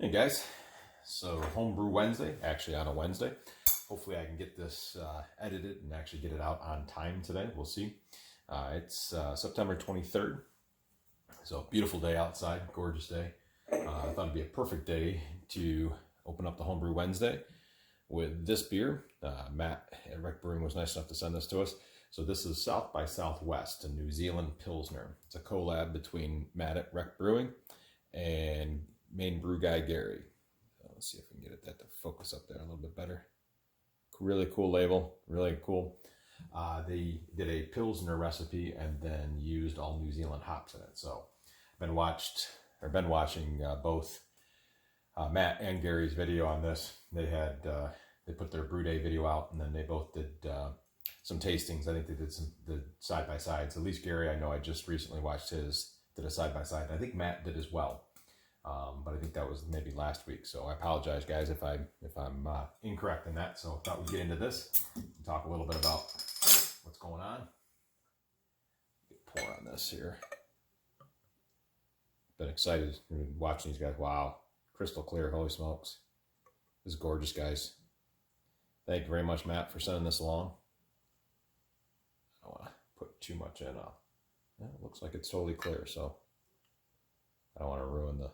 Hey guys, so Homebrew Wednesday, actually on a Wednesday. Hopefully I can get this edited and actually get it out on time today. We'll see. It's September 23rd, so beautiful day outside, gorgeous day. I thought it'd be a perfect day to open up the Homebrew Wednesday with this beer. Matt at Rec Brewing was nice enough to send this to us. So this is South by Southwest, a New Zealand Pilsner. It's a collab between Matt at Rec Brewing and main brew guy Gary. Let's see if we can get that to focus up there a little bit better. Really cool label, really cool. They did a Pilsner recipe and then used all New Zealand hops in it. So I've been watching both Matt and Gary's video on this. They put their brew day video out, and then they both did some tastings. I think they did the side by sides. At least Gary, I know I just recently watched his, did a side by side. I think Matt did as well. But I think that was maybe last week. So I apologize, guys, if I'm incorrect in that. So I thought we'd get into this and talk a little bit about what's going on. Pour on this here. Been excited watching these guys. Wow, crystal clear. Holy smokes, this is gorgeous, guys. Thank you very much, Matt, for sending this along. I don't want to put too much in. Yeah, it looks like it's totally clear, so I don't want to ruin the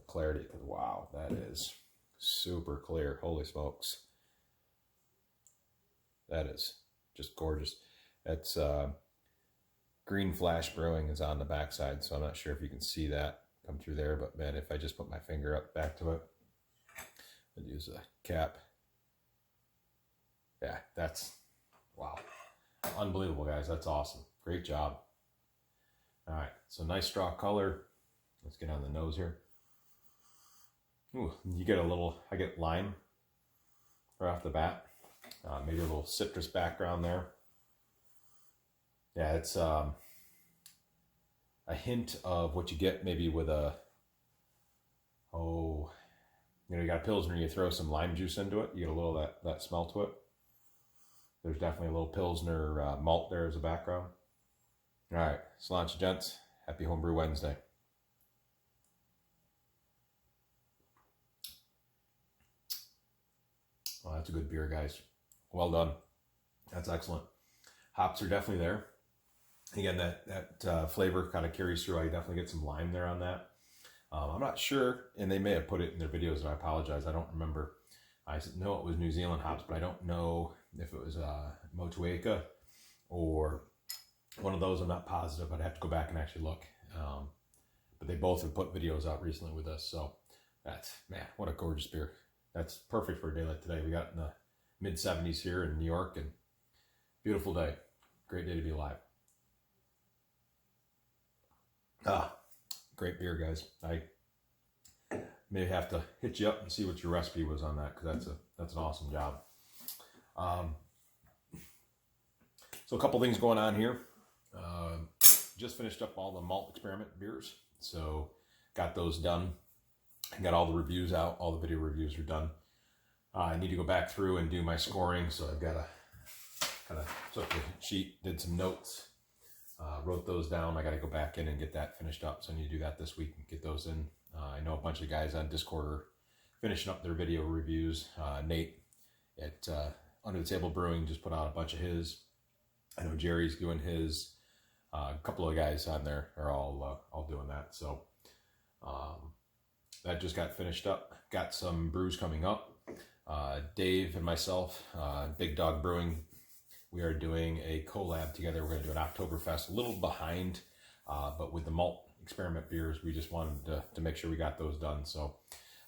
clarity, because wow, that is super clear. Holy smokes, that is just gorgeous. That's Green Flash Brewing is on the backside, so I'm not sure if you can see that come through there, but man, if I just put my finger up back to it and use a cap, yeah, that's wow, unbelievable, guys. That's awesome. Great job. All right, so nice straw color. Let's get on the nose here. Ooh, you get a little, I get lime right off the bat. Maybe a little citrus background there. Yeah, it's a hint of what you get maybe with a, you got a Pilsner, you throw some lime juice into it, you get a little of that smell to it. There's definitely a little Pilsner malt there as a background. All right, Sla'inte gents, happy Homebrew Wednesday. Oh, that's a good beer, guys. Well done. That's excellent. Hops are definitely there. Again, that flavor kind of carries through. I definitely get some lime there on that. I'm not sure, and they may have put it in their videos, and I apologize. I don't remember. I know it was New Zealand hops, but I don't know if it was Motueka or one of those. I'm not positive. I'd have to go back and actually look. But they both have put videos out recently with us. So that's, man, what a gorgeous beer. That's perfect for a day like today. We got in the mid 70s here in New York, and beautiful day. Great day to be alive. Great beer, guys. I may have to hit you up and see what your recipe was on that, because that's an awesome job. So a couple things going on here. Just finished up all the malt experiment beers, so got those done. I got all the reviews out. All the video reviews are done. I need to go back through and do my scoring, so I've got to kind of took the sheet, did some notes, wrote those down. I got to go back in and get that finished up, so I need to do that this week and get those in. I know a bunch of guys on Discord are finishing up their video reviews. Nate at Under the Table Brewing just put out a bunch of his. I know Jerry's doing his. A couple of guys on there are all doing that. So that just got finished up. Got some brews coming up. Dave and myself, Big Dog Brewing, we are doing a collab together. We're going to do an Oktoberfest, a little behind, but with the malt experiment beers, we just wanted to make sure we got those done. So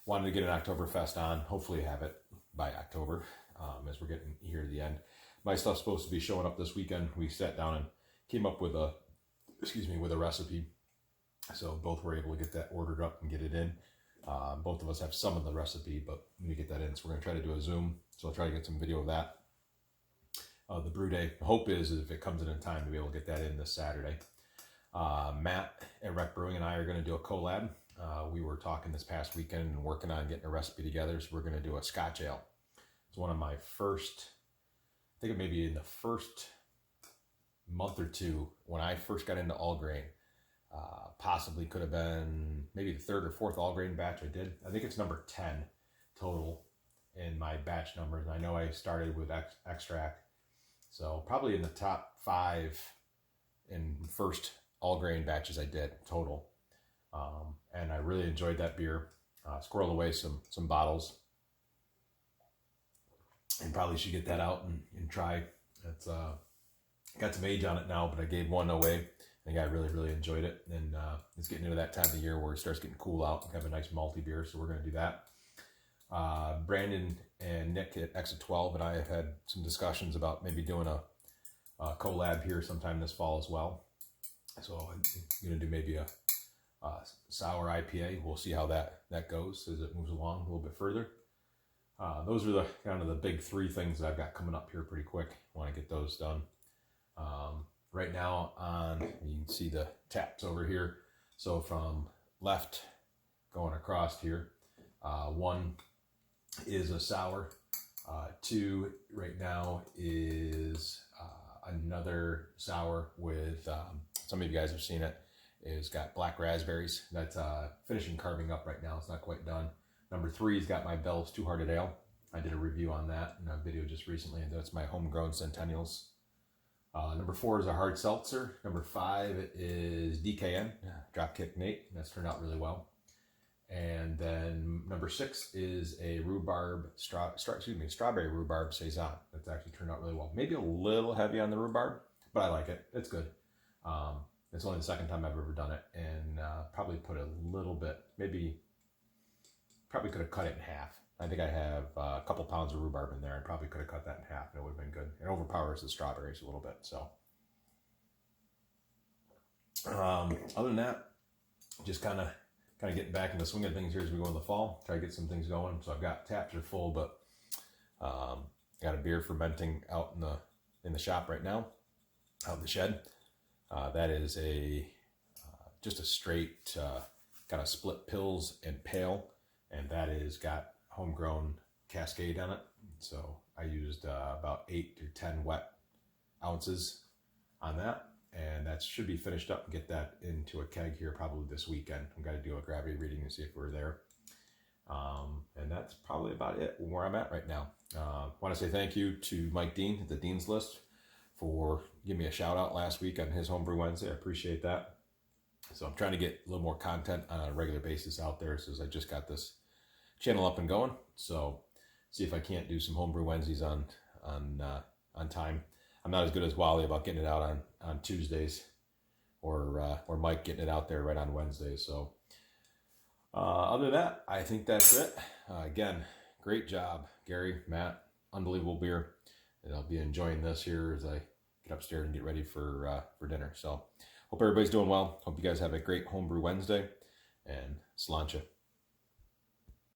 wanted to get an Oktoberfest on, hopefully have it by October, as we're getting here to the end. My stuff's supposed to be showing up this weekend. We sat down and came up with a recipe. So both were able to get that ordered up and get it in. Both of us have some of the recipe, but we need to get that in. So we're going to try to do a Zoom. So I'll try to get some video of that. The brew day, the hope is if it comes in time to be able to get that in this Saturday. Matt at Rec Brewing and I are going to do a collab. We were talking this past weekend and working on getting a recipe together. So we're going to do a Scotch ale. It's one of my first, I think it may be in the first month or two when I first got into all grain. Possibly could have been maybe the third or fourth all grain batch I did. I think it's number 10 total in my batch numbers. And I know I started with extract, so probably in the top 5 in first all grain batches I did total. And I really enjoyed that beer. Squirreled away some bottles, and probably should get that out and try. It's got some age on it now, but I gave one away. I think I really enjoyed it, and it's getting into that time of year where it starts getting cool out. We have a nice malty beer, so we're going to do that. Brandon and Nick at Exit 12 and I have had some discussions about maybe doing a collab here sometime this fall as well. So I'm going to do maybe a sour IPA. We'll see how that goes as it moves along a little bit further. Those are the kind of the big 3 things that I've got coming up here pretty quick. I want to get those done. Right now you can see the taps over here. So from left going across here, 1 is a sour. 2 right now is another sour with, some of you guys have seen it. It's got black raspberries. That's finishing carving up right now. It's not quite done. Number 3 has got my Bell's Two-Hearted Ale. I did a review on that in a video just recently, and that's my homegrown Centennials. Number 4 is a hard seltzer. Number 5 is DKN, Dropkick Nate. That's turned out really well. And then number 6 is a strawberry rhubarb saison. That's actually turned out really well. Maybe a little heavy on the rhubarb, but I like it. It's good. It's only the second time I've ever done it, and probably put a little bit, probably could have cut it in half. I think I have a couple pounds of rhubarb in there. I probably could have cut that in half, and it would have been good. It overpowers the strawberries a little bit. So, other than that, just kind of getting back in the swing of things here as we go in the fall. Try to get some things going. So I've got taps are full, but got a beer fermenting out in the shop right now, out in the shed. That is just a straight kind of split pills and pale, and that is got homegrown Cascade on it. So I used about 8 to 10 wet ounces on that, and that should be finished up and get that into a keg here probably this weekend. I'm going to do a gravity reading and see if we're there. And that's probably about it where I'm at right now. Want to say thank you to Mike Dean at the Dean's List for giving me a shout out last week on his Homebrew Wednesday. I appreciate that. So I'm trying to get a little more content on a regular basis out there, since I just got this channel up and going. So see if I can't do some Homebrew Wednesdays on time. I'm not as good as Wally about getting it out on Tuesdays, or Mike getting it out there right on Wednesdays. So other than that, I think that's it. Again, great job, Gary, Matt. Unbelievable beer. And I'll be enjoying this here as I get upstairs and get ready for dinner. So hope everybody's doing well. Hope you guys have a great Homebrew Wednesday, and Sla'inte.